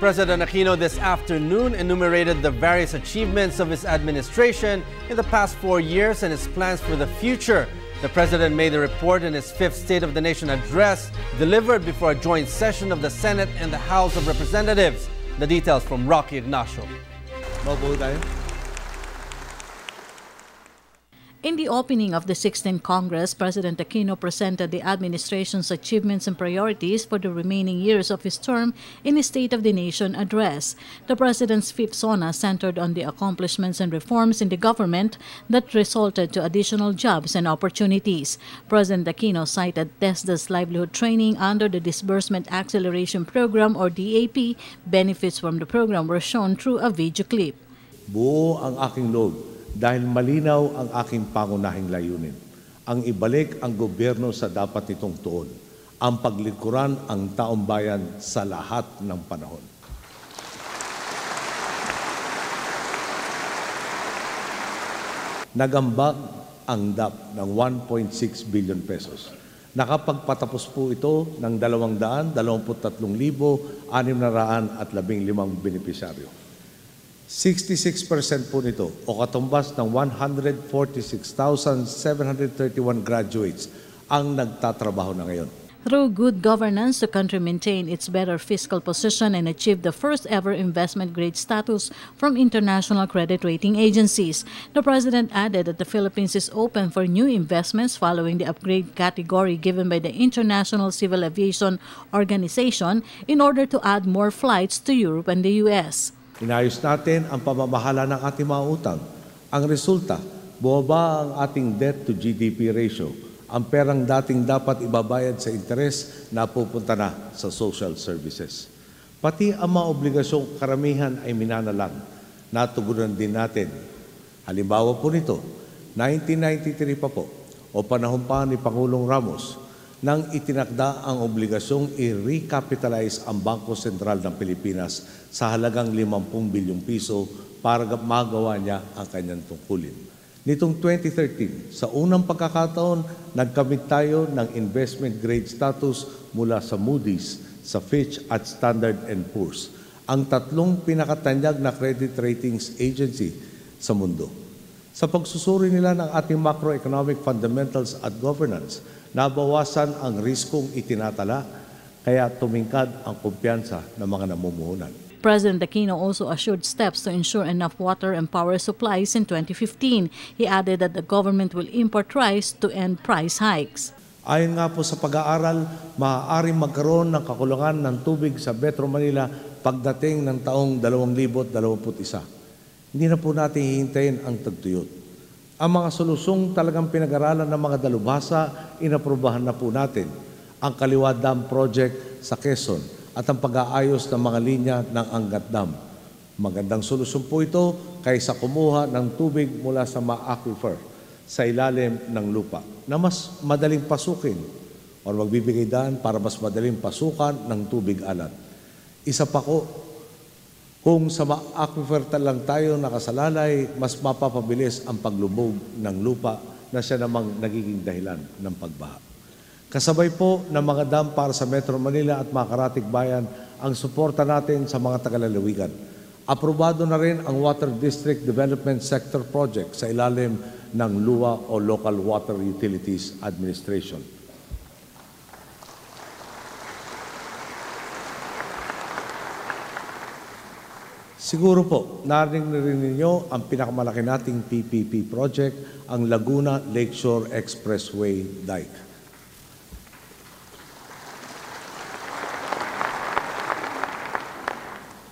President Aquino this afternoon enumerated the various achievements of his administration in the past 4 years and his plans for the future. The President made the report in his fifth State of the Nation address delivered before a joint session of the Senate and the House of Representatives. The details from Rocky Ignacio. In the opening of the 16th Congress, President Aquino presented the administration's achievements and priorities for the remaining years of his term in his State of the Nation address. The President's fifth SONA centered on the accomplishments and reforms in the government that resulted to additional jobs and opportunities. President Aquino cited TESDA's livelihood training under the Disbursement Acceleration Program or DAP. Benefits from the program were shown through a video clip. Buo ang aking loob dahil malinaw ang aking pangunahing layunin, ang ibalik ang gobyerno sa dapat nitong tuon, ang paglingkuran ang taong bayan sa lahat ng panahon. Nagambag ang DAP ng 1.6 billion pesos. Nakapagpatapos po ito ng 223,615 benepisyaryo. 66% po nito o katumbas ng 146,731 graduates ang nagtatrabaho na ngayon. Through good governance, the country maintained its better fiscal position and achieved the first-ever investment-grade status from international credit rating agencies. The President added that the Philippines is open for new investments following the upgrade category given by the International Civil Aviation Organization in order to add more flights to Europe and the U.S. Inayos natin ang pamamahala ng ating mga utang. Ang resulta, bumaba ang ating debt to GDP ratio. Ang perang dating dapat ibabayad sa interes na pupunta na sa social services. Pati ang mga obligasyong karamihan ay minanalang. Natugunan din natin. Halimbawa po nito, 1993 pa po o panahon pa ni Pangulong Ramos nang itinakda ang obligasyong i-recapitalize ang Bangko Sentral ng Pilipinas sa halagang 50 bilyong piso para magawa niya ang kanyang tungkulin. Nitong 2013, sa unang pagkakataon, nagkamit tayo ng investment grade status mula sa Moody's, sa Fitch at Standard & Poor's, ang tatlong pinakatanyag na credit ratings agency sa mundo. Sa pagsusuri nila ng ating macroeconomic fundamentals at governance, nabawasan ang riskong itinatala, kaya tumingkad ang kumpiyansa ng mga namumuhunan. President Aquino also assured steps to ensure enough water and power supplies in 2015. He added that the government will import rice to end price hikes. Ayon nga po sa pag-aaral, maaaring magkaroon ng kakulangan ng tubig sa Metro Manila pagdating ng taong 2021. Hindi na po natin hihintayin ang tagtuyot. Ang mga solusyong talagang pinag-aralan ng mga dalubhasa, inaprubahan na po natin. Ang Kaliwa Dam Project sa Quezon at ang pag-aayos ng mga linya ng Angat Dam. Magandang solusyon po ito kaysa kumuha ng tubig mula sa mga aquifer sa ilalim ng lupa na mas madaling pasukin o magbibigay daan para mas madaling pasukan ng tubig alat. Isa pa ko, kung sa aquifer lang tayo nakasalalay, mas mapapabilis ang paglubog ng lupa na siya namang nagiging dahilan ng pagbaha. Kasabay po ng mga dam para sa Metro Manila at mga karatig bayan ang suporta natin sa mga tagalalawigan. Aprobado na rin ang Water District Development Sector Project sa ilalim ng LUA o Local Water Utilities Administration. Siguro po, narinig na rin ninyo ang pinakamalaki nating PPP project, ang Laguna Lakeshore Expressway Dike.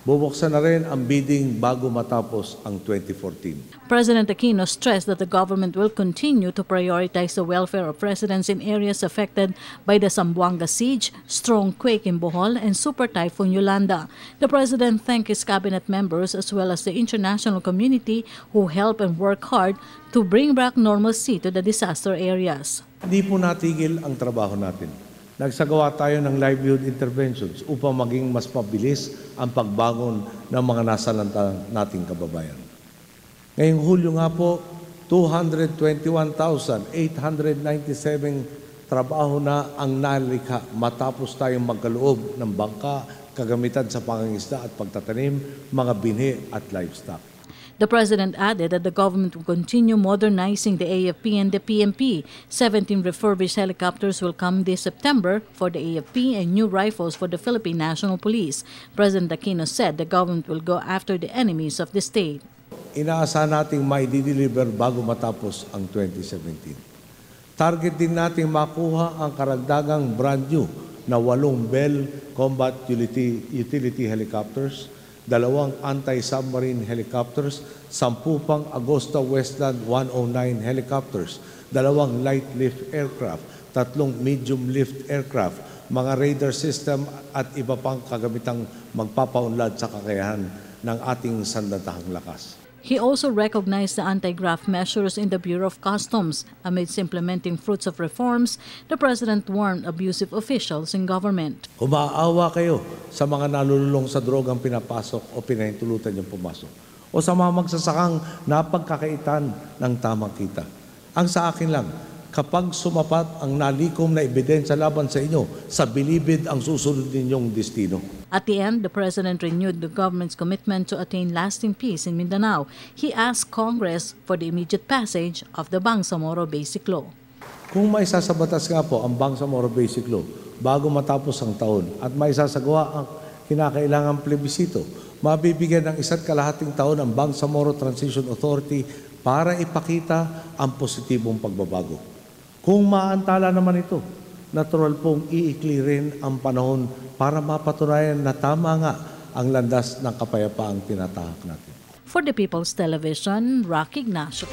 Bubuksan na rin ang bidding bago matapos ang 2014. President Aquino stressed that the government will continue to prioritize the welfare of residents in areas affected by the Zamboanga siege, strong quake in Bohol, and Super Typhoon Yolanda. The President thanked his cabinet members as well as the international community who helped and worked hard to bring back normalcy to the disaster areas. Hindi po natigil ang trabaho natin. Nagsagawa tayo ng livelihood interventions upang maging mas mabilis ang pagbangon ng mga nasalanta nating kababayan. Ngayong Hulyo nga po, 221,897 trabaho na ang nalikha matapos tayong magkaloob ng bangka kagamitan sa pangangisda at pagtatanim, mga binhi at livestock. The President added that the government will continue modernizing the AFP and the PNP. 17 refurbished helicopters will come this September for the AFP and new rifles for the Philippine National Police. President Aquino said the government will go after the enemies of the state. Inaasahan nating maidideliver bago matapos ang 2017. Target din nating makuha ang karagdagang brand new na 8 Bell Combat Utility Helicopters, 2 anti-submarine helicopters, 10 pang Agosta Westland 109 helicopters, 2 light lift aircraft, 3 medium lift aircraft, mga radar system at iba pang kagamitang magpapaunlad sa kakayahan ng ating sandatahang lakas. He also recognized the anti-graft measures in the Bureau of Customs. Amidst implementing fruits of reforms, the President warned abusive officials in government. Umaawa kayo sa mga nalululong sa drogang pinapasok o pinahintulutan yung pumasok, o sa mga magsasakang napagkakaitan ng tamang kita. Ang sa akin lang, kapag sumapat ang nalikom na ebidensya laban sa inyo, sa bilibid ang susunod ninyong destino. At the end, the President renewed the government's commitment to attain lasting peace in Mindanao. He asked Congress for the immediate passage of the Bangsamoro Basic Law. Kung may sasabatas nga po ang Bangsamoro Basic Law bago matapos ang taon at may sasagawa ang kinakailangang plebisito, mabibigyan ng 1.5 taon ang Bangsamoro Transition Authority para ipakita ang positibong pagbabago. Kung maantala naman ito, natural pong iikli rin ang panahon para mapatunayan na tama nga ang landas ng kapayapaang tinatahak natin. For the People's Television, Rocky Ignacio.